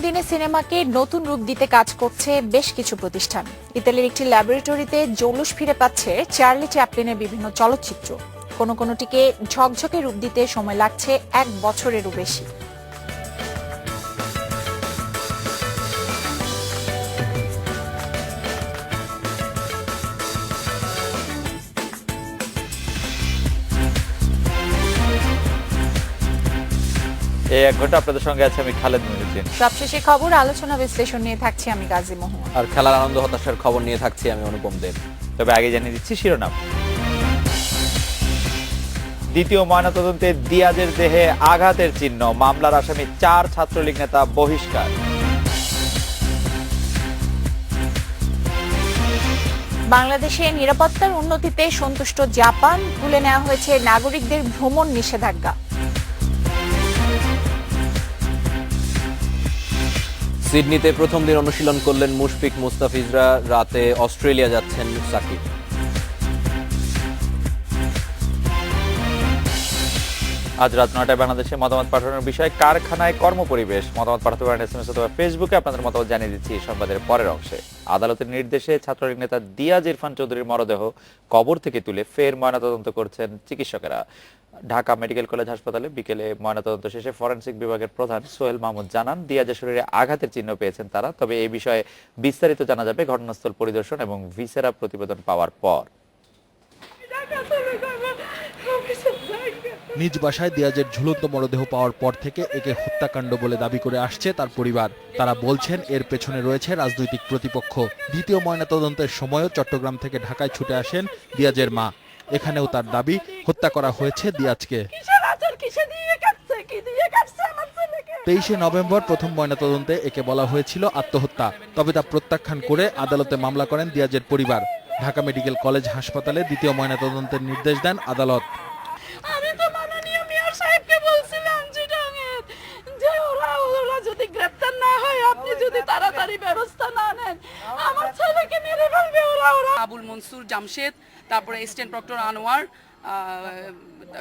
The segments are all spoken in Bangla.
দিনে সিনেমাকে নতুন রূপ দিতে কাজ করছে বেশ কিছু প্রতিষ্ঠান। ইতালির একটি ল্যাবরেটরিতে জৌলুস ফিরে পাচ্ছে চার্লি চ্যাপলিনের বিভিন্ন চলচ্চিত্র। কোনোটিকে ঝকঝকে রূপ দিতে সময় লাগছে 1 বছরেরও বেশি। এই 1 ঘন্টা আপনাদের সঙ্গে আছে আমি খালেদ মহিউদ্দিন। সবশেষে খবর, আলোচনা, বিশ্লেষণ নিয়ে থাকছি আমি গাজী মোহাম্মদ। আর খেলার আনন্দ হতাশার খবর নিয়ে থাকছি আমি অনুপম দেব। তবে আগে জানিয়ে দিচ্ছি শিরোনাম। দ্বিতীয় ময়নাতদন্তে দিয়াজের দেহে আঘাতের চিহ্ন, মামলার আসামি 4 ছাত্রলীগ নেতা বহিষ্কার। বাংলাদেশে নিরাপত্তার উন্নতিতে সন্তুষ্ট জাপান, তুলে নেওয়া হয়েছে নাগরিকদের ভ্রমণ নিষেধাজ্ঞা। সিডনিতে প্রথম দিন অনুশীলন করলেন মুশফিক মুস্তাফিজরা, রাতে অস্ট্রেলিয়া যাচ্ছেন সাকিব। আজ রাত 9টায় বাংলাদেশে মতামত পাঠানোর বিষয় কারখানায় কর্মপরিবেশ। মতামত পাঠাতে পারেন SMS অথবা ফেসবুকে। আপনাদের মতামত জানিয়ে দিচ্ছি সংবাদের পরের অংশে। আদালতের নির্দেশে ছাত্রলীগ নেতা দিয়াজ ইরফান চৌধুরীর মরদেহ কবর থেকে তুলে ফের ময়নাতদন্ত করছেন চিকিৎসকেরা। ঢাকা মেডিকেল কলেজ হাসপাতালে বিকেলে ময়নাতদন্ত শেষে ফরেনসিক বিভাগের প্রধান সোহেল মাহমুদ জানান, দিয়াজের শরীরে আঘাতের চিহ্ন পেয়েছেন তারা। তবে এই বিষয়ে বিস্তারিত জানা যাবে ঘটনাস্থল পরিদর্শন এবং ভিসেরা প্রতিবেদন পাওয়ার পর। নিজ বাসায় দিয়াজের ঝুলন্ত মরদেহ পাওয়ার পর থেকে একে হত্যাকাণ্ড বলে দাবি করে আসছে তার পরিবার। তারা বলছেন এর পেছনে রয়েছে রাজনৈতিক প্রতিপক্ষ। দ্বিতীয় ময়নাতদন্তের সময়ও চট্টগ্রাম থেকে ঢাকায় ছুটে আসেন দিয়াজের মা। এখানেও তার দাবি হত্যা করা হয়েছে দিয়াজকে। 23শে নভেম্বর প্রথম ময়নাতদন্তে একে বলা হয়েছিল আত্মহত্যা, তবে তা প্রত্যাখ্যান করে আদালতে মামলা করেন দিয়াজের পরিবার। ঢাকা মেডিকেল কলেজ হাসপাতালে দ্বিতীয় ময়নাতদন্তের নির্দেশ দেন আদালত। আমি তো মাননীয় মেয়র সাহেবকে বলছিলাম যে ওরা যদি গ্রেপ্তার না হয়, আপনি যদি তাড়াতাড়ি ব্যবস্থা না নেন, আমার ছেলেকে মেরে ফেলবে ওরা। আবুল মনসুর জামশেদ, তারপরে এসিস্ট্যান্ট প্রক্টর আনোয়ার,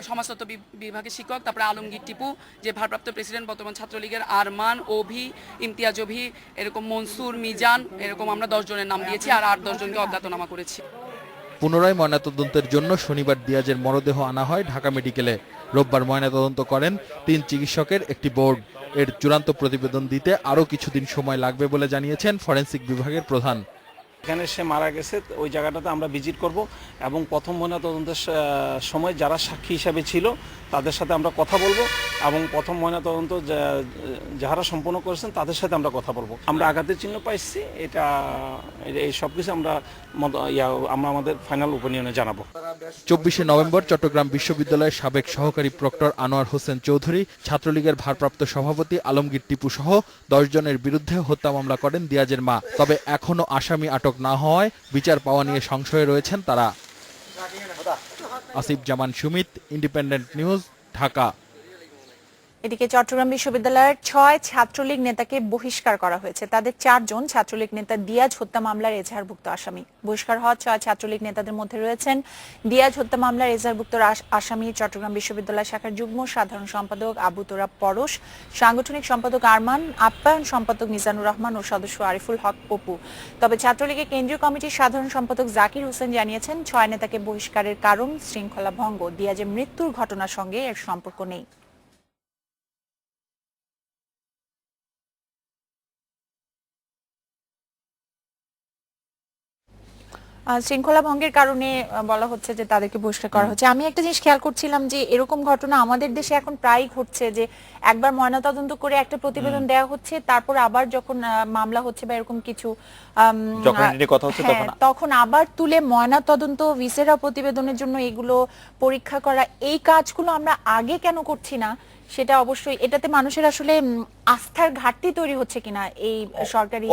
সমাজতত্ত্ব বিভাগের শিক্ষক, তারপরে আলমগীর টিপু যে ভারপ্রাপ্ত প্রেসিডেন্ট বর্তমান ছাত্রলীগের, আরমান, অভি, ইমতিয়াজ অভি, এরকম মনসুর, মিজান, এরকম আমরা 10 জনের নাম দিয়েছি আর 8-10 জনকে অজ্ঞাতনামা করেছি। পুনরায় ময়নাতদন্তের জন্য শনিবার দিয়াজের মরদেহ আনা হয় ঢাকা মেডিকেলে। রোববার ময়নাতদন্ত করেন 3 চিকিৎসকের একটি বোর্ড। এর চূড়ান্ত প্রতিবেদন দিতে আরও কিছুদিন সময় লাগবে বলে জানিয়েছেন ফরেনসিক বিভাগের প্রধান। এখানে সে মারা গেছে ওই জায়গাটাতে আমরা ভিজিট করব এবং প্রথম ময়নাতদন্তের সময় যারা সাক্ষী হিসাবে ছিল তাদের সাথে আমরা কথা বলবো এবং প্রথম ময়নাতদন্ত যারা সম্পন্ন করেছেন তাদের সাথে আমরা কথা বলবো। আমরা আঘাতের চিহ্ন পাইছি, এই সব কিছু আমরা আমাদের ফাইনাল ওপিনিয়নে জানাবো। 24শে নভেম্বর চট্টগ্রাম বিশ্ববিদ্যালয়ের সাবেক সহকারী প্রক্টর আনোয়ার হোসেন চৌধুরী, ছাত্রলীগের ভারপ্রাপ্ত সভাপতি আলমগীর টিপু সহ 10 জনের বিরুদ্ধে হত্যা মামলা করেন দিয়াজের মা। তবে এখনো আসামি আটক না হওয়ায় বিচার পাওয়া নিয়ে সংশয়ে রয়েছেন তারা। আসিফ জামান সুমিত, ইন্ডিপেন্ডেন্ট নিউজ, ঢাকা। এদিকে চট্টগ্রাম বিশ্ববিদ্যালয়ের 6 ছাত্রলীগ নেতাকে বহিষ্কার করা হয়েছে। তাদের 4 জন ছাত্রলীগ নেতা দিয়াজ হত্যা মামলার এজাহারভুক্ত আসামি। বহিষ্কার হওয়া 6 ছাত্রলীগ নেতাদের মধ্যে রয়েছেন দিয়াজ হত্যা মামলার এজাহারভুক্ত আসামি চট্টগ্রাম বিশ্ববিদ্যালয় শাখার যুগ্ম সাধারণ সম্পাদক আবু তোরাব পরশ, সাংগঠনিক সম্পাদক আরমান, আপ্যায়ন সম্পাদক মিজানুর রহমান ও সদস্য আরিফুল হক অপু। তবে ছাত্রলীগের কেন্দ্রীয় কমিটির সাধারণ সম্পাদক জাকির হোসেন জানিয়েছেন 6 নেতাকে বহিষ্কারের কারণ শৃঙ্খলা ভঙ্গ। দিয়াজের মৃত্যুর ঘটনার সঙ্গে এর সম্পর্ক নেই। শৃঙ্খলা ভঙ্গের কারণে বলা হচ্ছে যে তাদেরকে বহিষ্কার করা হচ্ছে। আমি একটা জিনিস খেয়াল করছিলাম যে এরকম ঘটনা আমাদের দেশে এখন প্রায় ঘটছে, যে একবার ময়নাতদন্ত করে একটা প্রতিবেদন দেওয়া হচ্ছে, তারপর আবার যখন মামলা হচ্ছে বা এরকম কিছু তখন আবার তুলে ময়নাতদন্ত ভিসেরা প্রতিবেদনের জন্য এগুলো পরীক্ষা করা, এই কাজগুলো আমরা আগে কেন করছি না সেটা অবশ্যই এটাতে মানুষের আসলে আস্থার ঘাটতি তৈরি হচ্ছে কিনা এই সরকারি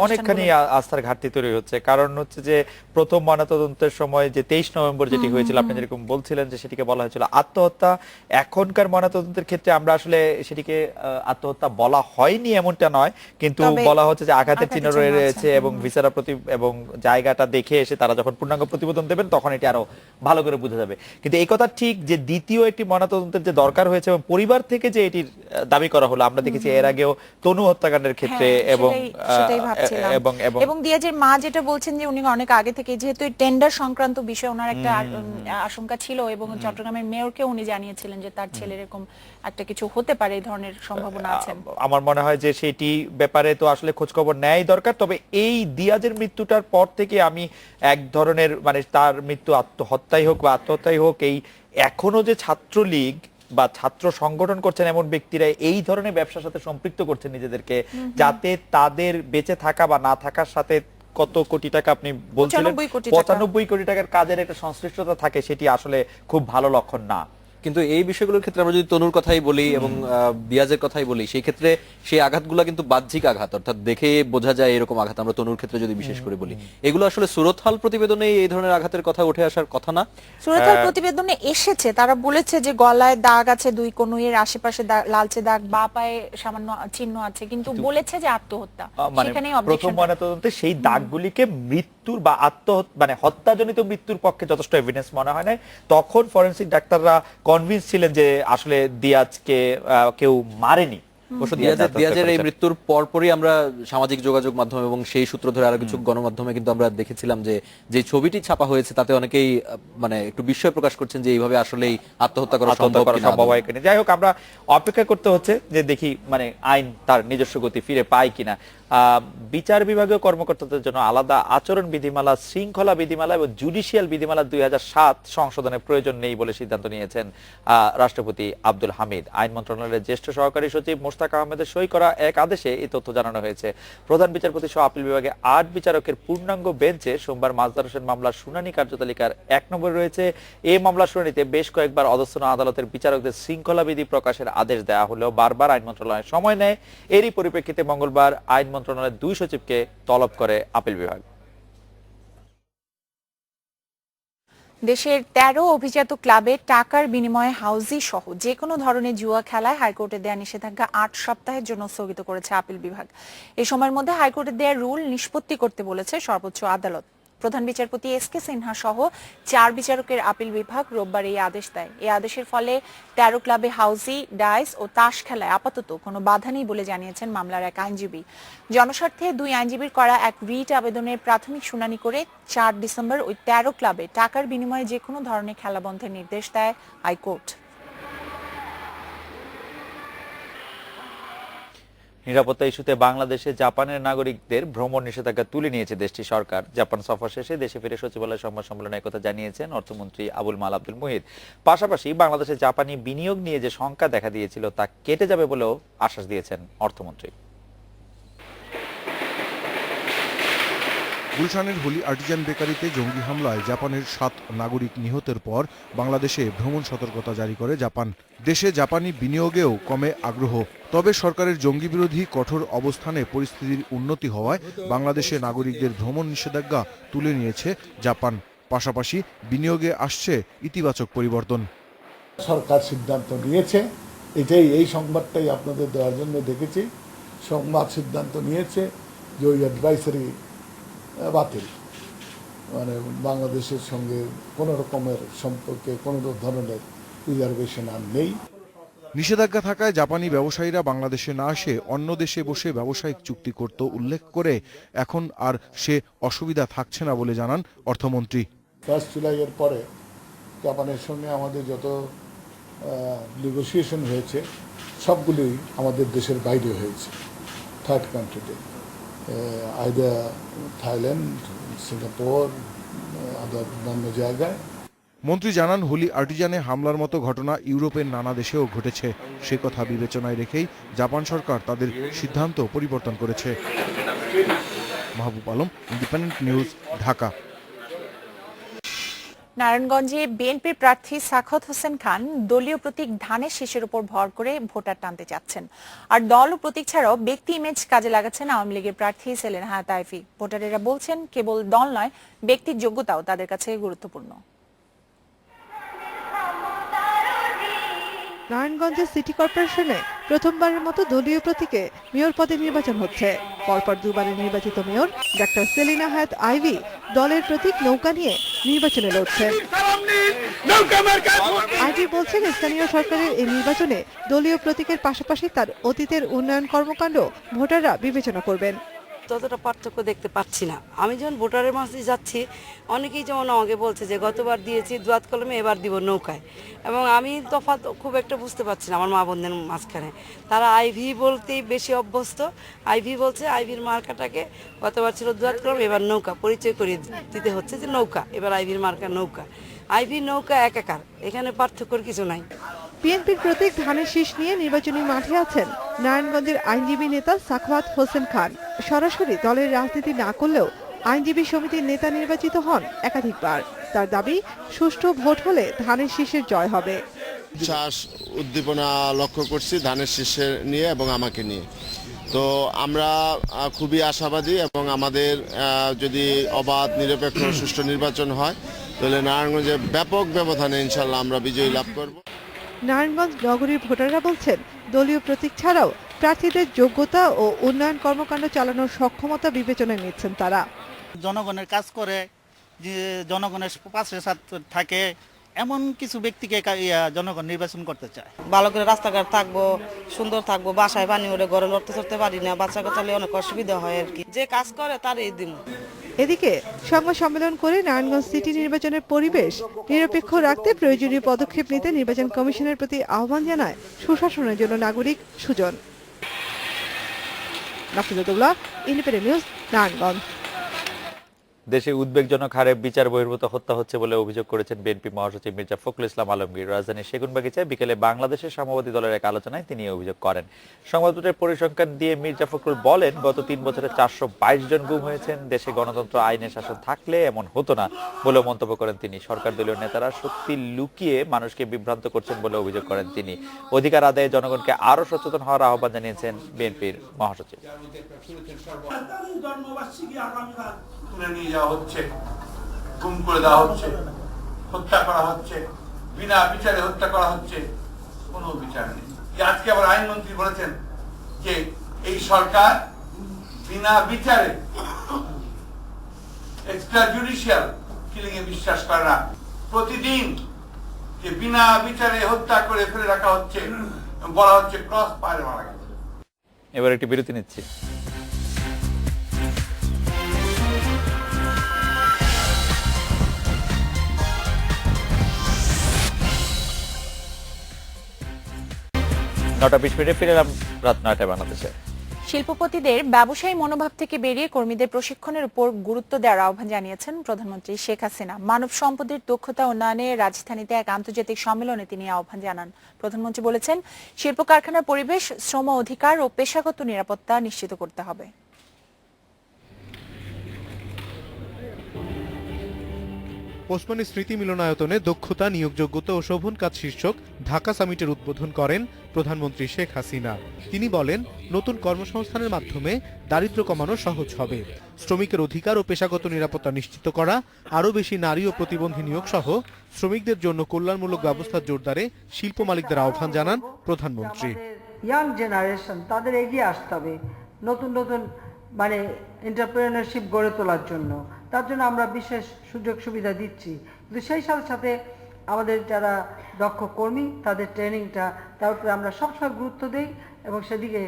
অনেকখানি আস্থার ঘাটতি তৈরি হচ্ছে। কারণ হচ্ছে যে প্রথম ময়নাতদন্তের সময় যে 23 নভেম্বর যেটি হয়েছিল, আপনি যেরকম বলছিলেন যে সেটিকে বলা হয়েছিল আত্মহত্যা। এখনকার ময়নাতদন্তের ক্ষেত্রে আমরা আসলে সেটিকে আত্মহত্যা বলা হয়নি এমনটা নয়, কিন্তু বলা হচ্ছে যে আঘাতের চিহ্ন রয়েছে এবং ভিসারা এবং জায়গাটা দেখে এসে তারা যখন পূর্ণাঙ্গ প্রতিবেদন দেবেন তখন এটি আরো ভালো করে বোঝা যাবে। কিন্তু এই কথা ঠিক যে দ্বিতীয় একটি ময়নাতদন্তের যে দরকার হয়েছে এবং পরিবার পরিবার থেকে যে এটির দাবি করা হলো, আমরা দেখেছি এর আগেও তনু হত্যাকাণ্ডের ক্ষেত্রে হ্যাঁ, এবং সেটাই ভাবছিলাম। এবং এবং দিয়াজের মা যেটা বলছেন যে উনি অনেক আগে থেকে, যেহেতু টেন্ডার সংক্রান্ত বিষয়ে ওনার একটা আশঙ্কা ছিল এবং চট্টগ্রামের মেয়রকে উনি জানিয়েছিলেন যে তার ছেলের এরকম একটা কিছু হতে পারে, এই ধরনের সম্ভাবনা আছে। আমার মনে হয় যে সেটি ব্যাপারে তো আসলে খোঁজখবর নেয় দরকার। তবে এই দিয়াজের মৃত্যুটার পর থেকে আমি এক ধরনের মানে তার মৃত্যু আত্মহত্যাই হোক বা আত্মহত্যাই হোক, এই এখনো যে ছাত্রলীগ বা ছাত্র সংগঠন করছেন এমন ব্যক্তিরা এই ধরনের ব্যবসার সাথে সম্পৃক্ত করছেন নিজেদেরকে, যাতে তাদের বেঁচে থাকা বা না থাকার সাথে কত কোটি টাকা আপনি বলছিলেন 95 কোটি টাকার কাজের একটা সংশ্লিষ্টতা থাকে, সেটি আসলে খুব ভালো লক্ষণ না। কিন্তু এই বিষয়গুলোর ক্ষেত্রে আমরা যদি তনুর কথাই বলি এবং দিয়াজের কথাই বলি, সেই ক্ষেত্রে সেই আঘাতগুলো কিন্তু বাহ্যিক আঘাত, অর্থাৎ দেখে বোঝা যায় এরকম আঘাত। আমরা তনুর ক্ষেত্রে যদি বিশেষ করে বলি, এগুলো আসলে সুরতহাল প্রতিবেদনে এই ধরনের আঘাতের কথা উঠে আসার কথা না। সুরতহাল প্রতিবেদনে এসেছে, তারা বলেছে যে গলায় দাগ আছে, 2 কনুইয়ের আশেপাশে লালচে দাগ, বা পায়ে সামান্য চিহ্ন আছে, কিন্তু বলেছে যে আত্মহত্যা। মানে সেখানেই প্রথম অবজেকশন। ময়নাতদন্তে সেই দাগগুলিকে মৃত্যুর বা আত্মহত্যা মানে হত্যাজনিত মৃত্যুর পক্ষে যথেষ্ট এভিডেন্স মনে হয় না। তখন ফরেনসিক ডাক্তাররা কনভিন্স ছিলেন যে আসলে দিয়াজকে কেউ মারেনি। দিয়াজের এই মৃত্যুর পরপরই আমরা সামাজিক যোগাযোগ মাধ্যম এবং সেই সূত্র ধরে আরো কিছু গণমাধ্যমে কিন্তু আমরা দেখেছিলাম যে ছবিটি ছাপা হয়েছে তাতে অনেকেই মানে একটু বিস্ময় প্রকাশ করছেন যে এইভাবে আসলেই আত্মহত্যা করা সম্ভব হয় কিনা। যাই হোক, আমরা অপেক্ষা করতে হচ্ছে যে দেখি মানে আইন তার নিজস্ব গতি ফিরে পায় কিনা। বিচার বিভাগীয় কর্মকর্তাদের জন্য আলাদা আচরণ বিধিমালা, শৃঙ্খলা বিধিমালা এবং জুডিশিয়াল বিধিমালা 2007 সংশোধনের প্রয়োজন নেই বলে সিদ্ধান্ত নিয়েছেন রাষ্ট্রপতি আব্দুল হামিদ। আইন মন্ত্রণালয়ের জ্যেষ্ঠ সহকারী সচিব মোশতাক আহমেদের সই করা এক আদেশে এই তথ্য জানানো হয়েছে। প্রধান বিচারপতি সহ আপিল বিভাগে 8 বিচারকের পূর্ণাঙ্গ বেঞ্চে সোমবার মাজদার হোসেন মামলার শুনানি কার্যতালিকার 1 নম্বরে রয়েছে। এই মামলার শুনানিতে বেশ কয়েকবার অধস্তন আদালতের বিচারকদের শৃঙ্খলা বিধি প্রকাশের আদেশ দেওয়া হলেও বারবার আইন মন্ত্রণালয় সময় নেয়। এরই পরিপ্রেক্ষিতে মঙ্গলবার আইন মন্ত্রণালয়ের 2 সচিবকে তলব করে আপিল বিভাগ। দেশের 13 অভিজাত ক্লাবে টাকার বিনিময়ে হাউজি সহ যে কোনো ধরনের জুয়া খেলায় হাইকোর্টে দেয়া নিষেধাজ্ঞা 8 সপ্তাহের জন্য স্থগিত করেছে আপিল বিভাগ। এই সময়ের মধ্যে হাইকোর্টের দেয়া রুল নিষ্পত্তি করতে বলেছে সর্বোচ্চ আদালত। প্রধান বিচারপতি এসকে সিনহা সহ 4 বিচারকের আপিল বিভাগ রোববার এই আদেশ দেয়। এই আদেশের ফলে 13 ক্লাবে হাউজি, ডাইস ও তাস খেলায় আপাতত কোনো বাধা নেই বলে জানিয়েছেন মামলার এক আইনজীবী। জনস্বার্থে 2 আইনজীবীর করা এক রিট আবেদনের প্রাথমিক শুনানি করে 4 ডিসেম্বর ওই 13 ক্লাবে টাকার বিনিময়ে যে কোনো ধরনের খেলা বন্ধের নির্দেশ দেয় হাইকোর্ট। নিরাপত্তা ইস্যুতে বাংলাদেশে জাপানের নাগরিকদের ভ্রমণ নিষেধাজ্ঞা তুলে নিয়েছে দেশটির সরকার। জাপান সফর শেষে দেশে ফিরে সচিবালয় সংবাদ সম্মেলনে একথা জানিয়েছেন অর্থমন্ত্রী আবুল মাল আব্দুল মুহিত। পাশাপাশি বাংলাদেশে জাপানি বিনিয়োগ নিয়ে যে শঙ্কা দেখা দিয়েছিল তা কেটে যাবে বলেও আশ্বাস দিয়েছেন অর্থমন্ত্রী। গুলশানের হোলি আর্টিজান বেকারিতে জঙ্গি হামলায় জাপানের 7 নাগরিক নিহতের পর বাংলাদেশে ভ্রমণ সতর্কতা জারি করে জাপান। দেশে জাপানি বিনিয়োগেও কমে আগ্রহ। তবে সরকারের জঙ্গি বিরোধী কঠোর অবস্থানে পরিস্থিতির উন্নতি হওয়ায় বাংলাদেশে নাগরিকদের ভ্রমণ নিষেধাজ্ঞা তুলে নিয়েছে জাপান। পাশাপাশি বিনিয়োগে আসছে ইতিবাচক পরিবর্তন। সরকার সিদ্ধান্ত নিয়েছে, এই সংবাদটাই আপনাদের দেওয়ার জন্য দেখেছি। সংবাদ সিদ্ধান্ত নিয়েছে যে ওই অ্যাডভাইসারি বাতিল, মানে বাংলাদেশের সঙ্গে কোনো রকমের সম্পর্কে কোনো ধরনের রিজার্ভেশন আর নেই। নিষেধাজ্ঞা থাকায় জাপানি ব্যবসায়ীরা বাংলাদেশে না আসে অন্য দেশে বসে ব্যবসায়িক চুক্তি করত উল্লেখ করে এখন আর সে অসুবিধা থাকছে না বলে জানান অর্থমন্ত্রী। 1 জুলাইয়ের পরে জাপানের সঙ্গে আমাদের যত নেগোসিয়েশন হয়েছে সবগুলোই আমাদের দেশের বাইরে হয়েছে, থার্ড কান্ট্রিতে, আইদার থাইল্যান্ড, সিঙ্গাপুর, অন্যান্য জায়গায়। মন্ত্রী জানান হোলি আর্টিজানে হামলার মতো ঘটনা ইউরোপের নানা দেশেও ঘটেছে। সে কথা বিবেচনায় রেখেই জাপান সরকার তাদের সিদ্ধান্ত পরিবর্তন করেছে। Mahbub Alam, independent news, Dhaka. নারায়ণগঞ্জে বিএনপির প্রার্থী সাখাওয়াত হোসেন খান দলীয় প্রতীক ধানের শীষের উপর ভর করে ভোটার টানতে চাচ্ছেন। আর দল ও প্রতীক ছাড়াও ব্যক্তি ইমেজ কাজে লাগাচ্ছেন আওয়ামী লীগের প্রার্থী সেলিনা হায়াৎ আইভী। ভোটারেরা বলছেন কেবল দল নয়, ব্যক্তির যোগ্যতাও তাদের কাছে গুরুত্বপূর্ণ। নারায়ণগঞ্জের সিটি কর্পোরেশনে প্রথমবারের মতো দলীয় প্রতীকে মেয়র পদে নির্বাচন হচ্ছে। পরপর 2 বারের নির্বাচিত মেয়র ডাক্তার সেলিনা হায়াৎ আইভী দলের প্রতীক নৌকা নিয়ে নির্বাচনে লড়ছেন। আইভি বলছেন স্থানীয় সরকারের এই নির্বাচনে দলীয় প্রতীকের পাশাপাশি তার অতীতের উন্নয়ন কর্মকাণ্ড ভোটাররা বিবেচনা করবেন। ততটা পার্থক্য দেখতে পাচ্ছি না। আমি যখন ভোটারের মাঝে যাচ্ছি, অনেকেই যেমন আমাকে বলছে যে গতবার দিয়েছি দোয়াত কলমে, এবার দিব নৌকায়, এবং আমি তফাৎ খুব একটা বুঝতে পারছি না আমার মা বোনদের মাঝখানে। তারা আইভি বলতেই বেশি অভ্যস্ত। আইভি বলছে আইভির মার্কাটাকে গতবার ছিল দোয়াত কলম, এবার নৌকা পরিচয় করিয়ে দিতে হচ্ছে যে নৌকা, এবার আইভির মার্কা নৌকা। আইভি নৌকা একাকার, এখানে পার্থক্যর কিছু নাই। বিএনপির প্রতীক ধানের শীষ নিয়ে নির্বাচনী মাঠে আছেন নারায়ণগঞ্জের আইনজীবী নেতা সাখাওয়াত হোসেন খান। সরাসরি দলের রাজনীতি না করলেও আইনজীবী সমিতির নেতা নির্বাচিত হন একাধিকবার। তার দাবি, সুষ্ঠু ভোট হলে ধানের শীষের জয় হবে। উচ্ছ্বাস উদ্দীপনা লক্ষ্য করছি ধানের শীষের নিয়ে এবং আমাকে নিয়ে। তো আমরা খুবই আশাবাদী এবং আমাদের যদি অবাধ নিরপেক্ষ সুষ্ঠু নির্বাচন হয় তাহলে নারায়ণগঞ্জে ব্যাপক ব্যবধানে ইনশাল্লাহ আমরা বিজয়ী লাভ করব। নারায়ণগঞ্জ নগরীর ভোটাররা বলছেন, দলীয় প্রতীক ছাড়াও প্রার্থীদের যোগ্যতা ও উন্নয়ন কর্মকাণ্ড চালানোর সক্ষমতা বিবেচনায় নিচ্ছেন তারা। জনগণের কাজ করে, যে জনগণের পাশে থাকে এমন কিছু ব্যক্তিকে জনগণ নির্বাচন করতে চায়। ভালো করে রাস্তাঘাট থাকবো, সুন্দর থাকবো, বাসায় পানি উঠে ঘরে লড়তে চড়তে পারি না, বাচ্চা কাচ্চালে অনেক অসুবিধা হয় আর কি। যে কাজ করে তার এই দিন। এদিকে সংবাদ সম্মেলন করে নারায়ণগঞ্জ সিটি নির্বাচনের পরিবেশ নিরপেক্ষ রাখতে প্রয়োজনীয় পদক্ষেপ নিতে নির্বাচন কমিশনের প্রতি আহ্বান জানায় সুশাসনের জন্য নাগরিক সুজন। Nafizullah, independent news, Narayanganj. দেশে উদ্বেগজনক হারে বিচার বহির্ভূত হত্যা হচ্ছে বলে অভিযোগ করেছেন বিএনপি মহাসচিব মির্জা ফখরুল ইসলাম আলমগীর। রাজধানীর সেগুনবাগিচায় বিকেলে বাংলাদেশের সাম্যবাদী দলের এক আলোচনায় তিনি অভিযোগ করেন। সংবাদপত্রের পরিসংখ্যান দিয়ে মির্জা ফখরুল বলেন, গত 3 বছরে 422 জন গুম হয়েছেন। দেশে গণতন্ত্র আইনের শাসন থাকলে এমন হতো না বলে মন্তব্য করেন তিনি। সরকার দলীয় নেতারা সত্যি লুকিয়ে মানুষকে বিভ্রান্ত করছেন বলে অভিযোগ করেন তিনি। অধিকার আদায়ে জনগণকে আরো সচেতন হওয়ার আহ্বান জানিয়েছেন বিএনপির মহাসচিব। তুলে নিয়ে যাওয়া হচ্ছে, গুম করে দেওয়া হচ্ছে, হত্যা করা হচ্ছে, বিনা বিচারে হত্যা করা হচ্ছে, কোনো বিচার নেই। আজকে আবার আইনমন্ত্রী বলেছেন যে এই সরকার বিনা বিচারে এক্সট্রা জুডিশিয়াল কিলিং এ বিশ্বাস করে না। প্রতিদিন যে বিনা বিচারে হত্যা করে ফেলে রাখা হচ্ছে, বলা হচ্ছে ক্রস ফায়ারে মারা গেছে। এবার একটি বিরতি নিচ্ছি। নটা 20 মিনিটে ফিরে এলাম রাত 9টায় বাংলাদেশে। শিল্পপতিদের ব্যবসায়ী মনোভাব থেকে বেরিয়ে কর্মীদের প্রশিক্ষণের উপর গুরুত্ব দেওয়ার আহ্বান জানিয়েছেন প্রধানমন্ত্রী শেখ হাসিনা। মানব সম্পদের দক্ষতা উন্নয়নে রাজধানীতে এক আন্তর্জাতিক সম্মেলনে তিনি আহ্বান জানান। প্রধানমন্ত্রী বলেছেন, শিল্প কারখানার পরিবেশ, শ্রম অধিকার ও পেশাগত নিরাপত্তা নিশ্চিত করতে হবে। ওসমানী স্মৃতি মিলনায়তনে দক্ষতা, নিয়োগযোগ্যতা ও শোভন কাজ শীর্ষক ঢাকা সামিটের উদ্বোধন করেন প্রধানমন্ত্রী শেখ হাসিনা। তিনি বলেন, নতুন কর্মসংস্থানের মাধ্যমে দারিদ্র্য কমানো সহজ হবে। শ্রমিকের অধিকার ও পেশাগত নিরাপত্তা নিশ্চিত করা, আরও বেশি নারী ও প্রতিবন্ধী নিয়োগ সহ শ্রমিকদের জন্য কল্যাণমূলক ব্যবস্থা জোরদারে শিল্প মালিকদের আহ্বান জানান প্রধানমন্ত্রী। ইয়াং জেনারেশন তাদের এগিয়ে আসতে হবে নতুন নতুন এন্টারপ্রেনারশিপ গড়ে তোলার জন্য। তার জন্য আমরা বিশেষ সুযোগ সুবিধা দিচ্ছি, কিন্তু সেই সাথে সাথে আমাদের যারা দক্ষ কর্মী তাদের ট্রেনিংটা তার উপরে আমরা সবসময় গুরুত্ব দিই, এবং সেদিকে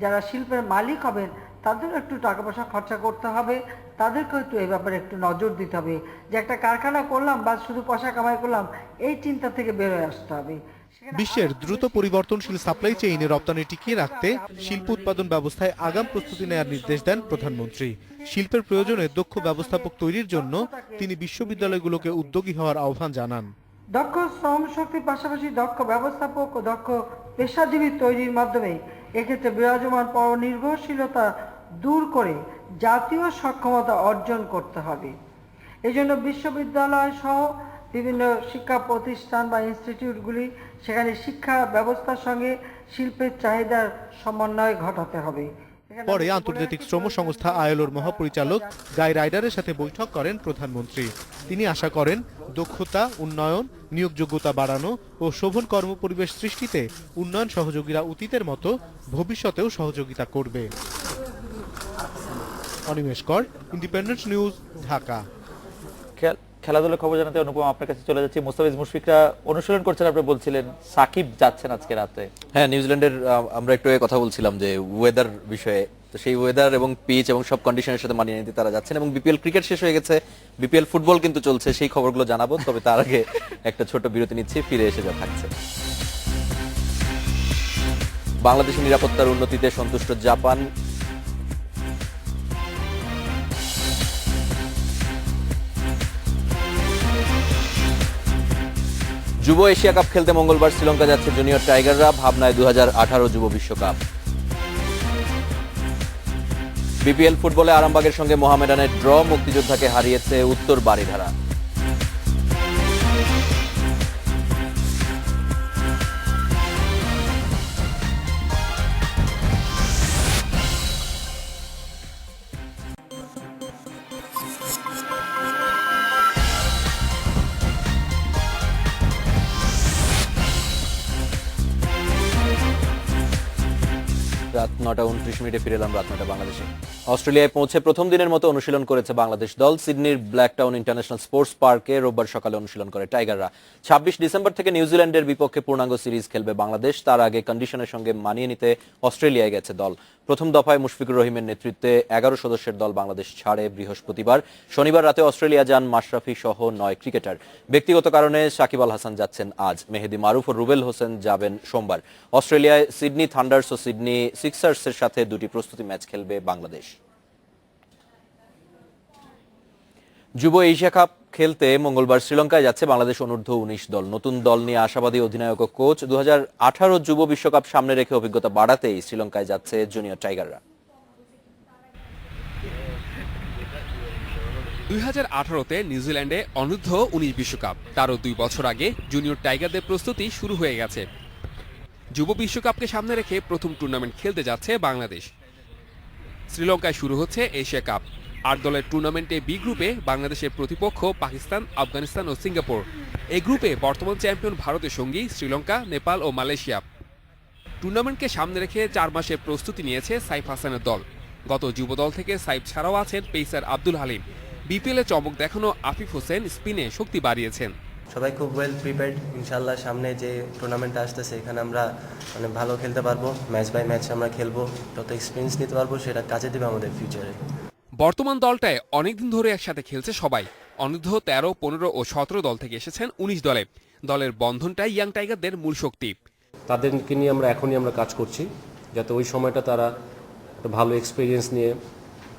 যারা শিল্পের মালিক হবেন তাদের একটু টাকা পয়সা খরচা করতে হবে, তাদেরকেও একটু এই ব্যাপারে একটু নজর দিতে হবে যে একটা কারখানা করলাম বা শুধু পয়সা কামাই করলাম, এই চিন্তা থেকে বের হয়ে আসতে হবে। বিশ্বের দ্রুত পরিবর্তনশীল সাপ্লাই চেইনে রপ্তানি টিকিয়ে রাখতে শিল্প উৎপাদন ব্যবস্থায় আগাম প্রস্তুতি নেওয়ার নির্দেশ দেন প্রধানমন্ত্রী। শিল্পের প্রয়োজনে দক্ষ ব্যবস্থাপক তৈরির জন্য তিনি বিশ্ববিদ্যালয়গুলোকে উদ্যোগী হওয়ার আহ্বান জানান। দক্ষ শ্রম শক্তির পাশাপাশি দক্ষ ব্যবস্থাপক ও দক্ষ পেশাজীবী তৈরির মাধ্যমে এক্ষেত্রে বিরাজমান পরনির্ভরশীলতা দূর করে জাতীয় সক্ষমতা অর্জন করতে হবে। এজন্য বিশ্ববিদ্যালয় সহ বিভিন্ন শিক্ষা প্রতিষ্ঠান বা ইনস্টিটিউটগুলি সেখানে শিক্ষা ব্যবস্থার সঙ্গে শিল্পের চাহিদার সমন্বয় ঘটাতে হবে। পরে আন্তর্জাতিক শ্রম সংস্থা আইএলওর মহাপরিচালক গাই রাইডারের সাথে বৈঠক করেন প্রধানমন্ত্রী। তিনি আশা করেন দক্ষতা উন্নয়ন, নিয়োগযোগ্যতা বাড়ানো ও শোভন কর্মপরিবেশ সৃষ্টিতে উন্নয়ন সহযোগীরা অতীতের মতো ভবিষ্যতেও সহযোগিতা করবে। অনিমেষ কর, ইন্ডিপেন্ডেন্ট নিউজ, ঢাকা। খেলাধুলার খবর জানাতে অনুপম আপনার কাছে চলে যাচ্ছি। মুস্তাফিজ মুশফিকরা অনুশীলন করছেন, আপনি বলছিলেন সাকিব যাচ্ছেন আজকে রাতে। হ্যাঁ, নিউজিল্যান্ডের আমরা একটু কথা বলছিলাম যে ওয়েদার বিষয়ে, তো সেই ওয়েদার এবং পিচ এবং সব কন্ডিশনের সাথে মানিয়ে নিতে তারা যাচ্ছেন এবং বিপিএল ক্রিকেট শেষ হয়ে গেছে, বিপিএল ফুটবল কিন্তু চলছে, সেই খবরগুলো জানাবো। তবে তার আগে একটা ছোট বিরতি নিচ্ছি, ফিরে এসে যা থাকছে। বাংলাদেশের নিরাপত্তার উন্নতিতে সন্তুষ্ট জাপান। যুব এশিয়া কাপ খেলতে মঙ্গলবার শ্রীলঙ্কা যাচ্ছে জুনিয়র টাইগাররা, ভাবনায় 2018 যুব বিশ্বকাপ। বিপিএল ফুটবলে আরামবাগের সঙ্গে মোহামেডানের ড্র, মুক্তিযোদ্ধাকে হারিয়েছে উত্তর বারিধারা। রাত 9:29 ফিরে এলাম রাত 9টা বাংলাদেশে। অস্ট্রেলিয়ায় পৌঁছে প্রথম দিনের মতো অনুশীলন করেছে বাংলাদেশ দল। সিডনির ব্ল্যাকটাউন ইন্টারন্যাশনাল স্পোর্টস পার্কে রোববার সকালে অনুশীলন করে টাইগাররা। 26 ডিসেম্বর থেকে নিউজিল্যান্ডের বিপক্ষে পূর্ণাঙ্গ সিরিজ খেলবে বাংলাদেশ। তার আগে কন্ডিশনের সঙ্গে মানিয়ে নিতে অস্ট্রেলিয়ায় গেছে দল। প্রথম দফায় মুশফিকুর রহিমের নেতৃত্বে 11 সদস্যের দল বাংলাদেশ ছাড়ে বৃহস্পতিবার। শনিবার রাতে অস্ট্রেলিয়া যান মাশরাফি সহ 9 ক্রিকেটার। ব্যক্তিগত কারণে সাকিব আল হাসান যাচ্ছেন আজ, মেহেদি মারুফ ও রুবেল হোসেন যাবেন সোমবার। অস্ট্রেলিয়ায় সিডনি থান্ডার্স ও সিডনি সিক্সার্সের সাথে দুটি প্রস্তুতি ম্যাচ খেলবে বাংলাদেশ। যুব এশিয়া কাপ খেলতে মঙ্গলবার শ্রীলঙ্কায় যাচ্ছে বাংলাদেশ অনূর্ধ্ব 19 দল। নতুন দল নিয়ে আশাবাদী অধিনায়ক ও কোচ। 2018 যুব বিশ্বকাপ সামনে রেখে অভিজ্ঞতা বাড়াতেই শ্রীলঙ্কায় যাচ্ছে জুনিয়র টাইগাররা। 2018-তে নিউজিল্যান্ডে অনূর্ধ্ব 19 বিশ্বকাপ, তারও 2 বছর আগে জুনিয়র টাইগারদের প্রস্তুতি শুরু হয়ে গেছে। যুব বিশ্বকাপকে সামনে রেখে প্রথম টুর্নামেন্ট খেলতে যাচ্ছে বাংলাদেশ। শ্রীলঙ্কায় শুরু হচ্ছে এশিয়া কাপ। 8 দলের টুর্নামেন্টে বি গ্রুপে বাংলাদেশের প্রতিপক্ষ পাকিস্তান, আফগানিস্তান ও সিঙ্গাপুর। এই গ্রুপে বর্তমান চ্যাম্পিয়ন ভারতের সঙ্গী শ্রীলঙ্কা, নেপাল ও মালয়েশিয়া। টুর্নামেন্টকে সামনে রেখে 4 মাসের প্রস্তুতি নিয়েছে সাইফ হাসানের দল। গত যুব দল থেকে সাইফ ছাড়াও আছেন পেসার আব্দুল হালিম। বিপিএলে চমক দেখানো আফিফ হোসেন স্পিনে শক্তি বাড়িয়েছেন। সবাই খুব ওয়েল প্রিপেয়ার্ড। ইনশাল্লাহ সামনে যে টুর্নামেন্ট আসতেছে এখানে আমরা ভালো খেলতে পারবো। ম্যাচ বাই ম্যাচ আমরা খেলবো, যত এক্সপিরিয়েন্স নিতে পারবো সেটা কাজে দেবে আমাদের ফিউচারে। বর্তমান দলটায় অনেকদিন ধরে একসাথে খেলছে সবাই। অনূর্ধ্ব 13, 15 ও 17 দল থেকে এসেছেন 19 দলে। দলের বন্ধনটাই ইয়াং টাইগারদের মূল শক্তি। তাদেরকে নিয়ে এখনই আমরা কাজ করছি যাতে ওই সময়টা তারা একটা ভালো এক্সপিরিয়েন্স নিয়ে,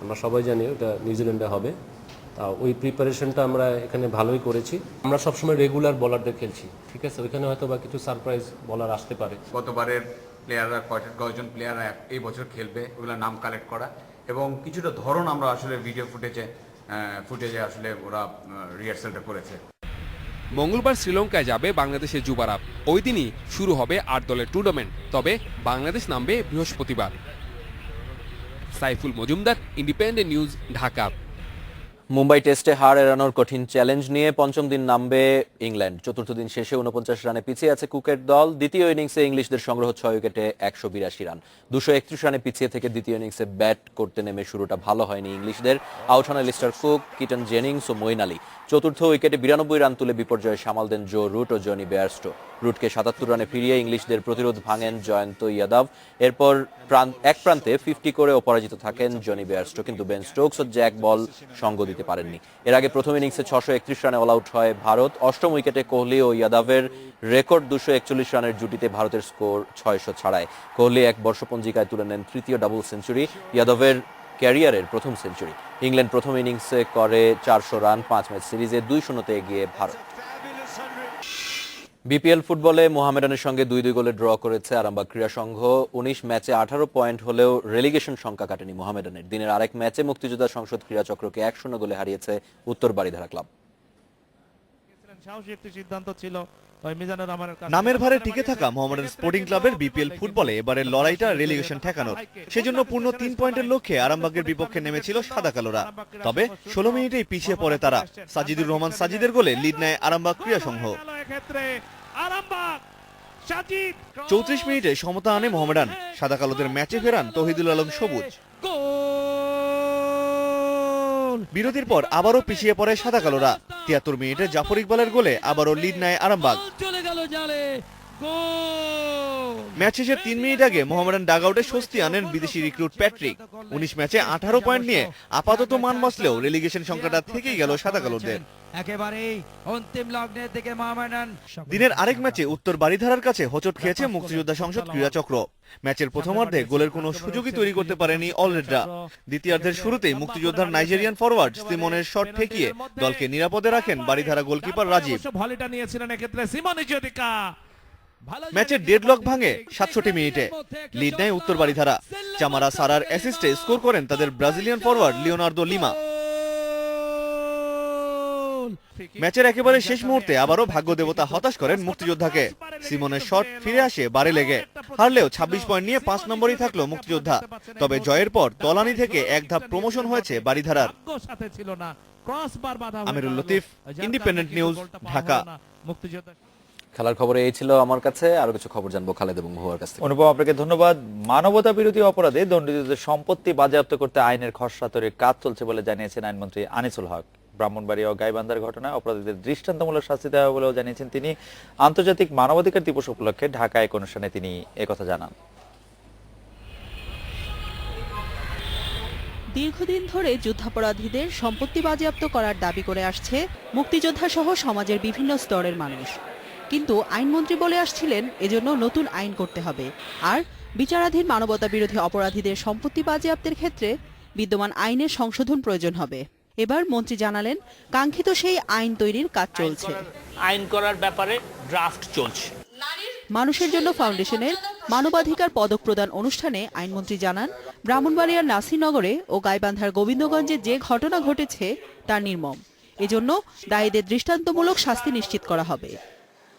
আমরা সবাই জানি ওটা নিউজিল্যান্ডে হবে, তা ওই প্রিপারেশনটা আমরা এখানে ভালোই করেছি। আমরা সবসময় রেগুলার বলারদের খেলছি, ঠিক আছে? ওইখানে হয়তো বা কিছু সারপ্রাইজ বলার আসতে পারে। গতবারের প্লেয়াররা কয়জন প্লেয়াররা এই বছর খেলবে ওগুলোর নাম কালেক্ট করা এবং কিছুটা ধরন আমরা আসলে ভিডিও ফুটেজে আসলে ওরা রিহার্সালটা করেছে। মঙ্গলবার শ্রীলঙ্কায় যাবে বাংলাদেশের যুবারা। ওই দিনই শুরু হবে 8 দলের টুর্নামেন্ট, তবে বাংলাদেশ নামবে বৃহস্পতিবার। Saiful Majumder, independent news, Dhaka. মুম্বাই টেস্টে হার এড়ানোর কঠিন চ্যালেঞ্জ নিয়ে পঞ্চম দিন নামবে ইংল্যান্ড। চতুর্থ দিন শেষে 49 রানে পিছিয়ে আছে কুকের দল। দ্বিতীয় ইনিংসে ইংলিশদের সংগ্রহ 6 উইকেটে 182 রান। 231 রানে পিছিয়ে থেকে দ্বিতীয় ইনিংসে ব্যাট করতে নেমে শুরুটা ভালো হয়নি ইংলিশদের। আউট হন লিস্টার কুক, কিটন জেনিংস ও মঈন আলী। চতুর্থ উইকেটে 92 রান তুলে বিপর্যয়ে সামাল দেন জো রুট ও জনি বেয়ারস্টো। রুটকে 77 রানে ফিরিয়ে ইংলিশদের প্রতিরোধ ভাঙেন জয়ন্ত ইয়াদব। এরপর এক প্রান্তে 50 করে অপরাজিত থাকেন জনি বেয়ারস্টো, কিন্তু বেন স্টোকস ও জ্যাক বল সঙ্গ দিতে পারেননি। এর আগে প্রথম ইনিংসে 631 রানে অল আউট হয় ভারত। অষ্টম উইকেটে কোহলি ও ইয়াদবের রেকর্ড 241 রানের জুটিতে ভারতের স্কোর 600 ছাড়ায়। কোহলি এক বর্ষপঞ্জিকায় তুলে নেন তৃতীয় ডাবল সেঞ্চুরি, ইয়াদবের ক্যারিয়ারের প্রথম সেঞ্চুরি। ইংল্যান্ড প্রথম ইনিংসে করে 400 রান। 5 ম্যাচ সিরিজে 2-0 এগিয়ে ভারত। বিপিএল ফুটবলে মোহামেডানের সঙ্গে 2-2 গোলে ড্র করেছে আরামবাগ ক্রীড়া সংঘ। 19 ম্যাচে 18 পয়েন্ট হলেও রেলিগেশন সংখ্যা কাটেনি মোহামেডানের। দিনের আরেক ম্যাচে মুক্তিযোদ্ধা সংসদ ক্রীড়া চক্রকে 1-0 গোলে হারিয়েছে উত্তর বারিধারা ক্লাব। নামের ভারে টিকে থাকা মোহামেডান স্পোর্টিং ক্লাবের বিপিএল ফুটবলে এবারের লড়াইটা রেলিগেশন ঠেকানোর। সেজন্য পূর্ণ 3 পয়েন্টের লক্ষ্যে আরামবাগের বিপক্ষে নেমেছিল সাদা কালোরা। তবে 16 মিনিটেই পিছিয়ে পড়ে তারা। সাজিদুর রহমান সাজিদের গোলে লিড নেয় আরামবাগ ক্রীড়া সংঘ। 34 মিনিটে সমতা আনে মোহামেডান। সাদা কালোদের ম্যাচে ফেরান তৌহিদুল আলম সবুজ। বিরতির পর আবারও পিছিয়ে পড়ে সাদা কালোরা। 73 মিনিটে জাফর ইকবালের গোলে আবারও লিড নেয় আরামবাগ। চলে গেল জালে, গোল! ম্যাচ শেষের 3 মিনিট আগে মোহামেডান ডাগআউটে স্বস্তি আনেন বিদেশি রিক্রুট প্যাট্রিক। 19 ম্যাচে 18 পয়েন্ট নিয়ে আপাতত মান বাঁচলেও রেলিগেশন সংখ্যাটা থেকেই গেল সাদা কালোদের। একেবারেই অন্তিম লগ্নের দিকে মোহামেডান। দিনের আরেক ম্যাচে উত্তর বারিধারার কাছে হোঁচট খেয়েছে মুক্তিযোদ্ধা সংসদ ক্রীড়াচক্র। ম্যাচের প্রথমার্ধে গোলের কোনো সুযোগই তৈরি করতে পারেনি অলরেডরা। দ্বিতীয়ার্ধের শুরুতেই মুক্তিযোদ্ধার নাইজেরিয়ান ফরওয়ার্ড সিমনের শট ঠেকিয়ে দলকে নিরাপদে রাখেন বারিধারা গোলকিপার রাজীব। ভলিটা নিয়েছিলেন এক্ষেত্রে সিমন জ্যোতিকা। ম্যাচের ডেডলক ভাঙে 67 মিনিটে, লিড নেয় উত্তর বারিধারা। চামারা সারার অ্যাসিস্টে স্কোর করেন তাদের ব্রাজিলিয়ান ফরওয়ার্ড লিওনার্দো লিমা। ম্যাচের একেবারে শেষ মুহূর্তে আবারও ভাগ্য দেবতা হতাশ করেন মুক্তিযোদ্ধাকে। সিমনের শট ফিরে আসে বারে লেগে। হারলেও 26 পয়েন্ট নিয়ে 5 নম্বরই থাকলো মুক্তিযোদ্ধা। তবে জয়ের পর তলানি থেকে এক ধাপ প্রমোশন হয়েছে বারিধারার। আমিরুল লতিফ, ইন্ডিপেন্ডেন্ট নিউজ, ঢাকা। খেলার খবরে এই ছিল আমার কাছে, আরো কিছু খবর জানবো খালেদ এবং মহুয়ার কাছ থেকে। অনুপম, আপনাকে ধন্যবাদ। মানবতা বিরোধী অপরাধে দণ্ডিতদের সম্পত্তি বাজেয়াপ্ত করতে আইনের খসড়া তৈরির কাজ চলছে বলে জানিয়েছেন আইনমন্ত্রী আনিসুল হক। ব্রাহ্মণবাড়িয়া ও গাইবান্ধার ঘটনায় অপরাধীদের দৃষ্টান্তমূলক শাস্তি দেওয়া বলেও জানিয়েছেন তিনি। আন্তর্জাতিক মানবাধিকার দিবস উপলক্ষে ঢাকায় এক অনুষ্ঠানে তিনি একথা জানান। দীর্ঘদিন ধরে যুদ্ধাপরাধীদের সম্পত্তি বাজেয়াপ্ত করার দাবি করে আসছে মুক্তিযোদ্ধা সহ সমাজের বিভিন্ন স্তরের মানুষ। কিন্তু আইনমন্ত্রী বলে আসছিলেন এজন্য নতুন আইন করতে হবে, আর বিচারাধীন মানবতা বিরোধী অপরাধীদের সম্পত্তি বাজেয়াপ্তের ক্ষেত্রে বিদ্যমান আইনের সংশোধন প্রয়োজন হবে। এবার মন্ত্রী জানালেন কাঙ্ক্ষিত সেই আইন তৈরির কাজ চলছে। আইন করার ব্যাপারে ড্রাফট চলছে। মানুষের জন্য ফাউন্ডেশনের মানবাধিকার পদক প্রদান অনুষ্ঠানে আইনমন্ত্রী জানান, ব্রাহ্মণবাড়িয়ার নাসিরনগরে ও গাইবান্ধার গোবিন্দগঞ্জে যে ঘটনা ঘটেছে তা নির্মম। এজন্য দায়ীদের দৃষ্টান্তমূলক শাস্তি নিশ্চিত করা হবে।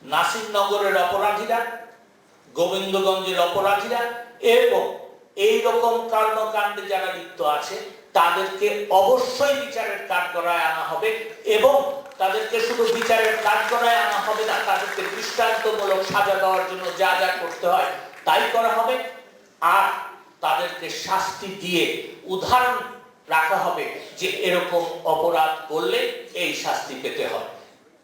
নাসিরনগরের অপরাধীরা, গোবিন্দগঞ্জের অপরাধীরা এবং এই রকম কর্মকাণ্ডে যারা লিপ্ত আছে তাদেরকে অবশ্যই বিচারের কাঠগড়ায় আনা হবে, এবং তাদেরকে শুধু বিচারের কাঠগড়ায় আনা হবে না, তাদেরকে দৃষ্টান্তমূলক সাজা দেওয়ার জন্য যা যা করতে হয় তাই করা হবে। আর তাদেরকে শাস্তি দিয়ে উদাহরণ রাখা হবে যে এরকম অপরাধ করলে এই শাস্তি পেতে হয়।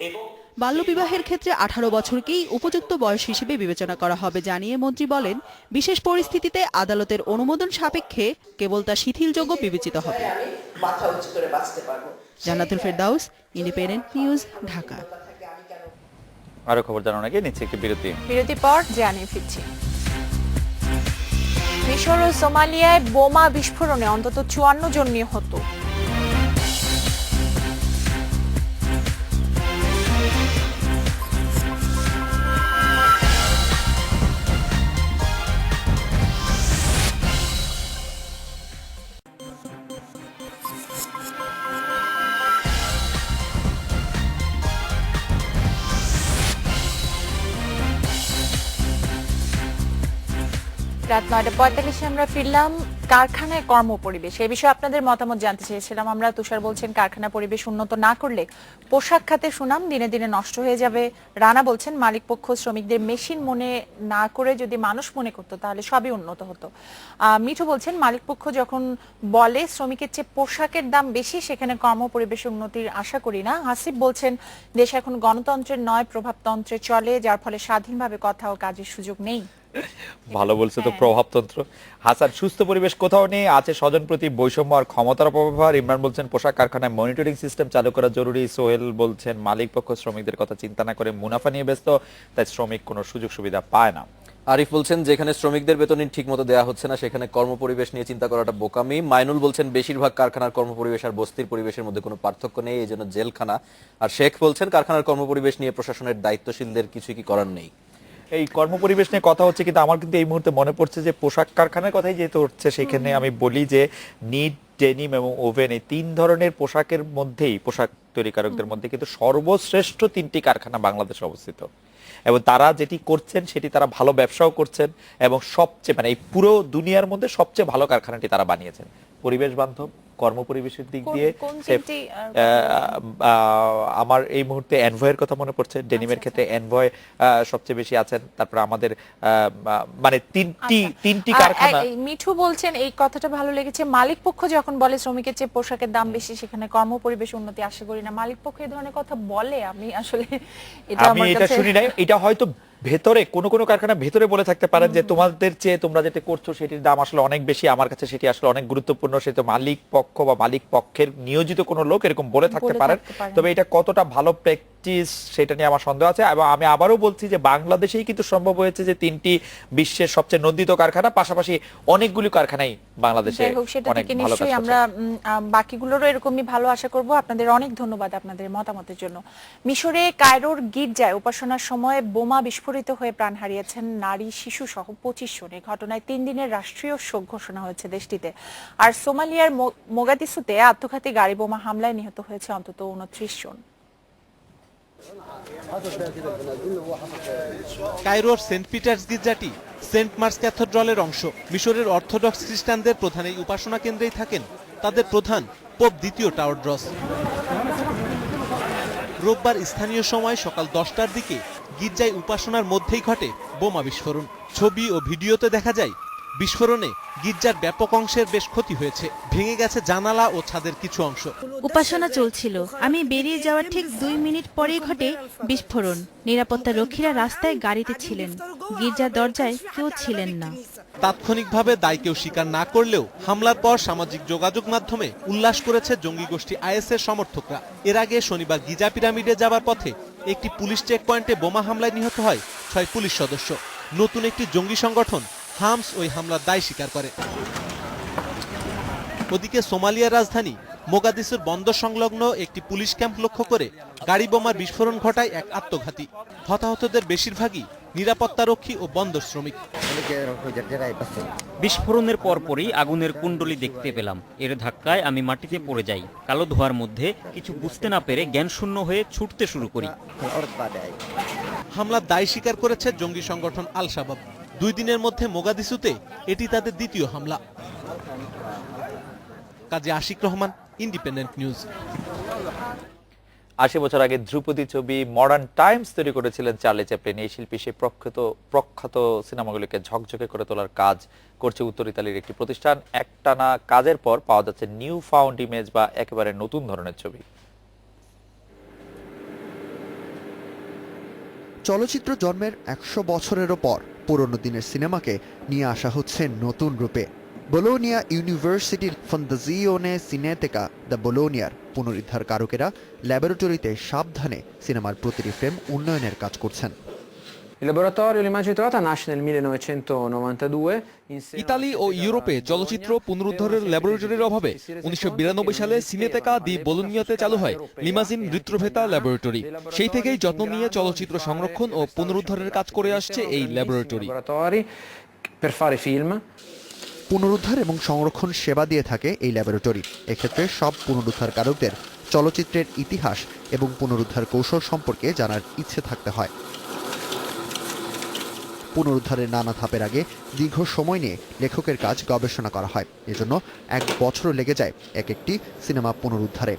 এবং বাল্যবিবাহের ক্ষেত্রে 18 বছরকেই উপযুক্ত বয়স হিসেবে বিবেচনা করা হবে জানিয়ে মন্ত্রী বলেন, বিশেষ পরিস্থিতিতে আদালতের অনুমোদন সাপেক্ষে কেবল তা শিথিলযোগ্য বিবেচিত হবে। জান্নাতুল ফেরদাউস, ইন্ডিপেন্ডেন্ট নিউজ, ঢাকা। আরো খবর জানানোর আগে নিচ্ছে একটি বিরতি। বিরতি পর জানিয়ে ফিরছি। মিশর ও সোমালিয়ায় বোমা বিস্ফোরণে অন্তত 54 জন নিহত। রাত 9:45 আমরা ফিরলাম। কারখানায় কর্মপরিবেশ, এই বিষয়ে আপনাদের মতামত জানতে চেয়েছিলাম আমরা। তুষার বলছেন কারখানা পরিবেশ উন্নত না করলে পোশাক খাতে সুনাম দিনে দিনে নষ্ট হয়ে যাবে। রানা বলছেন মালিক পক্ষ শ্রমিকদের মেশিন মনে না করে যদি মানুষ মনে করতো তাহলে সবই উন্নত হতো। মিঠু বলছেন মালিক পক্ষ যখন বলে শ্রমিকের চেয়ে পোশাকের দাম বেশি, সেখানে কর্মপরিবেশ উন্নতির আশা করি না। হাসিব বলছেন দেশ এখন গণতন্ত্রের নয় প্রভাবতন্ত্রে চলে, যার ফলে স্বাধীনভাবে কথা ও কাজের সুযোগ নেই। ভালো বলছে তো, প্রভাবতন্ত্র। হাসান, সুস্থ পরিবেশ কোথাও নেই, আছে স্বজনপ্রতি বৈষম্য আর ক্ষমতার অপব্যবহার। ইমরান বলছেন পোশাক কারখানায় মনিটরিং সিস্টেম চালু করা জরুরি। সোহেল বলছেন মালিক পক্ষ শ্রমিকদের কথা চিন্তা না করে মুনাফা নিয়ে ব্যস্ত, তাই শ্রমিক কোনো সুযোগ সুবিধা পায় না। আরিফ বলছেন যেখানে শ্রমিকদের বেতন ঠিক মতো দেওয়া হচ্ছে না সেখানে কর্মপরিবেশ নিয়ে চিন্তা করাটা বোকামি। মাইনুল বলছেন বেশিরভাগ কারখানার কর্মপরিবেশ আর বস্তির পরিবেশের মধ্যে কোনো পার্থক্য নেই, এই জন্য জেলখানা। আর শেখ বলছেন কারখানার কর্মপরিবেশ নিয়ে প্রশাসনের দায়িত্বশীলদের কিছুই কি করার নেই। এই কর্মপরিবেশ নিয়ে কথা হচ্ছে, কিন্তু আমার কিন্তু এই মুহূর্তে মনে পড়ছে যে পোশাক কারখানার কথাই যেহেতু হচ্ছে, সেখানে আমি বলি যে নিট, ডেনিম এবং ওভেন, এই 3 ধরনের পোশাকের মধ্যেই, পোশাক তৈরিকারকদের মধ্যে কিন্তু সর্বশ্রেষ্ঠ 3টি কারখানা বাংলাদেশে অবস্থিত, এবং তারা যেটি করছেন সেটি তারা ভালো ব্যবসাও করছেন, এবং সবচেয়ে মানে এই পুরো দুনিয়ার মধ্যে সবচেয়ে ভালো কারখানাটি তারা বানিয়েছেন। পরিবেশ বান্ধব, কর্মপরিবেশের দিক দিয়ে কোন safe। তিনটি, আমার এই মুহূর্তে এনভয়ের কথা মনে পড়ছে, ডেনিমের ক্ষেত্রে এনভয় সবচেয়ে বেশি আছেন। তারপর আমাদের মানে তিনটি কারখানা। মিঠু বলছেন এই কথাটা ভালো লেগেছে, মালিক পক্ষ যখন বলে শ্রমিকের চেয়ে পোশাকের দাম বেশি সেখানে কর্মপরিবেশ উন্নতি আশা করি না। মালিক পক্ষ এই ধরনের কথা বলে, আমি আসলে আমি এটা শুনি নাই। এটা হয়তো ভেতরে কোনো কারখানা ভেতরে বলে থাকতে পারেন যে তোমাদের চেয়ে তোমরা যেটা করছো সেটির দাম আসলে অনেক বেশি, আমার কাছে সেটি আসলে অনেক গুরুত্বপূর্ণ। সে তো মালিক পক্ষ বা মালিক পক্ষের নিয়োজিত কোনো লোক এরকম বলে থাকতে পারেন, তবে এটা কতটা ভালো প্র্যাকটিস সেটা নিয়ে আমার সন্দেহ আছে। এবং আমি আবারও বলছি যে বাংলাদেশেই কিন্তু সম্ভব হয়েছে যে 3টি বিশ্বের সবচেয়ে নন্দিত কারখানা, পাশাপাশি অনেকগুলি কারখানাই বাংলাদেশে অনেক ভালো কাজ করছে। আমরা বাকিগুলোরও এরকমই ভালো আশা করব। আপনাদের অনেক ধন্যবাদ আপনাদের মতামতের জন্য। মিশরে কায়রোর গির্জায় উপাসনার সময় বোমা বিস্ফোরিত হয়ে প্রাণ হারিয়েছেন নারী, শিশু সহ 25 জন। এই ঘটনায় 3 দিনের রাষ্ট্রীয় শোক ঘোষণা হয়েছে দেশটিতে। আর সোমালিয়ার মোগাদিসুতে আত্মঘাতী গাড়ি বোমা হামলায় নিহত হয়েছে অন্তত 29 জন। কায়রোর সেন্ট পিটার্স গির্জাটি সেন্ট মার্কস ক্যাথেড্রালের অংশ। মিশরের অর্থোডক্স খ্রিস্টানদের প্রধান এই উপাসনা কেন্দ্রেই থাকেন তাদের প্রধান পোপ দ্বিতীয় টাওয়ারড্রস। রোববার স্থানীয় সময় সকাল 10টার দিকে গির্জায় উপাসনার মধ্যেই ঘটে বোমা বিস্ফোরণ। ছবি ও ভিডিওতে দেখা যায় বিস্ফোরণে গির্জার ব্যাপক অংশের বেশ ক্ষতি হয়েছে, ভেঙে গেছে জানালা ও ছাদের কিছু অংশ। উপাসনা চলছিল, আমি বেরিয়ে যাওয়ার ঠিক 2 মিনিট পরেই ঘটে বিস্ফোরণ। নিরাপত্তা রক্ষীরা রাস্তায় গাড়িতে ছিলেন, গির্জার দরজায় কেউ ছিলেন না। তাৎক্ষণিকভাবে দায় কেউ স্বীকার না করলেও হামলার পর সামাজিক যোগাযোগ মাধ্যমে উল্লাস করেছে জঙ্গি গোষ্ঠী আইএসের সমর্থকরা। এর আগে শনিবার গিজা পিরামিডে যাবার পথে একটি পুলিশ চেকপয়েন্টে বোমা হামলায় নিহত হয় 6 পুলিশ সদস্য। নতুন একটি জঙ্গি সংগঠন হামস ওই হামলার দায় স্বীকার করে। ওদিকে সোমালিয়ার রাজধানী মোগাদিসুর বন্দর সংলগ্ন একটি পুলিশ ক্যাম্প লক্ষ্য করে গাড়ি বোমার বিস্ফোরণ ঘটায় এক আত্মঘাতী। হতাহতদের বেশিরভাগই নিরাপত্তারক্ষী ও বন্দর শ্রমিক। বিস্ফোরণের পরপরই আগুনের কুণ্ডলি দেখতে পেলাম। এর ধাক্কায় আমি মাটিতে পড়ে যাই। কালো ধোঁয়ার মধ্যে কিছু বুঝতে না পেরে জ্ঞানশূন্য হয়ে ছুটতে শুরু করি। হামলার দায় স্বীকার করেছে জঙ্গি সংগঠন আল শাবাব। 2 দিনের মধ্যে মোগাদিসুতে এটি তাদের দ্বিতীয় হামলা। কাজী আশিক রহমান, ইন্ডিপেন্ডেন্ট নিউজ। 80 বছর আগে ধ্রুপদী ছবি মডার্ন টাইমস তৈরি করেছিলেন চার্লি চ্যাপলিন। এই শিল্পী সেই প্রখ্যাত সিনেমাগুলিকে ঝকঝকে করে তোলার কাজ করছে উত্তর ইতালির একটি প্রতিষ্ঠান। একটানা কাজের পর পাওয়া যাচ্ছে নিউ ফাউন্ড ইমেজ বা একেবারে নতুন ধরনের ছবি। চলচ্চিত্র জন্মের 100 বছরেরও পর পুরনো দিনের সিনেমাকে নিয়ে আসা হচ্ছে নতুন রূপে। বোলোনিয়া ইউনিভার্সিটির ফন্দাজিওনে সিনেটেকা দ্য বোলোনিয়ার পুনরুদ্ধার কারকেরা ল্যাবরেটরিতে সাবধানে সিনেমার প্রতিটি ফ্রেম উন্নয়নের কাজ করছেন। ইতালি ও ইউরোপে চলচ্চিত্র পুনরুদ্ধারের ল্যাবরেটরির অভাবে 1992 সালে সিনেটেকা দি বোলোনিয়াতে চালু হয় লিমাজিন রিত্রোভেতা ল্যাবরেটরি। সেই থেকেই যত্ন নিয়ে চলচ্চিত্র সংরক্ষণ ও পুনরুদ্ধারের কাজ করে আসছে এই ল্যাবরেটরি। পুনরুদ্ধার এবং সংরক্ষণ সেবা দিয়ে থাকে এই ল্যাবরেটরি। এক্ষেত্রে সব পুনরুদ্ধারকারকদের চলচ্চিত্রের ইতিহাস এবং পুনরুদ্ধার কৌশল সম্পর্কে জানার ইচ্ছে থাকতে হয়। পুনরুদ্ধারের নানা ধাপের আগে দীর্ঘ সময় নিয়ে লেখকের কাজ গবেষণা করা হয়। এজন্য 1 বছরও লেগে যায় এক একটি সিনেমা পুনরুদ্ধারে।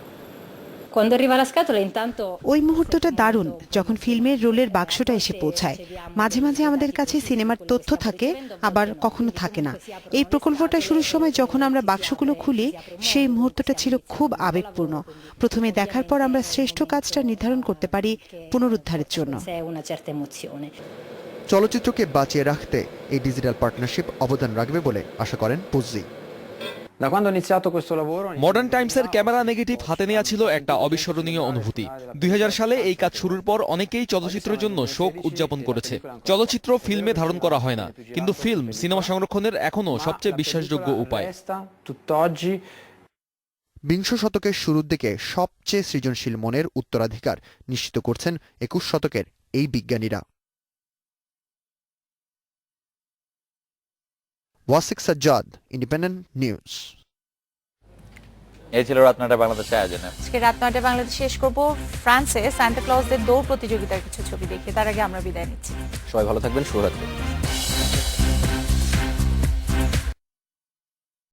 ওই মুহূর্তটা দারুণ, যখন ফিল্মের রোলের বাক্সটা এসে পৌঁছায়। মাঝে মাঝে আমাদের কাছে সিনেমার তথ্য থাকে, আবার কখনো থাকে না। এই প্রকল্পটা শুরুর সময় যখন আমরা বাক্সগুলো খুলি, সেই মুহূর্তটা ছিল খুব আবেগপূর্ণ। প্রথমে দেখার পর আমরা শ্রেষ্ঠ কাজটা নির্ধারণ করতে পারি পুনরুদ্ধারের জন্য। চলচ্চিত্রকে বাঁচিয়ে রাখতে এই ডিজিটাল পার্টনারশিপ অবদান রাখবে বলে আশা করেন পুজ্জি। মডার্ন টাইমসের ক্যামেরা নেগেটিভ হাতে নেওয়া ছিল একটা অবিস্মরণীয় অনুভূতি। 2000 সালে এই কাজ শুরুর পর অনেকেই চলচ্চিত্রের জন্য শোক উদযাপন করেছে। চলচ্চিত্র ফিল্মে ধারণ করা হয় না, কিন্তু ফিল্ম সিনেমা সংরক্ষণের এখনো সবচেয়ে বিশ্বাসযোগ্য উপায়। 20 শতকের শুরুর দিকে সবচেয়ে সৃজনশীল মনের উত্তরাধিকার নিশ্চিত করছেন 21 শতকের এই বিজ্ঞানীরা। Wasiq Sajjad, independent news. এই ছিল রাত 9টায় বাংলাদেশের আয়োজনে। আজকে রাত 9টায় বাংলাদেশ শেষ করব ফ্রান্সে সান্তা ক্লজদের দৌড় প্রতিযোগিতার কিছু ছবি দেখে। তার আগে আমরা বিদায় নিচ্ছি। সবাই ভালো থাকবেন, শুভরাত্রি।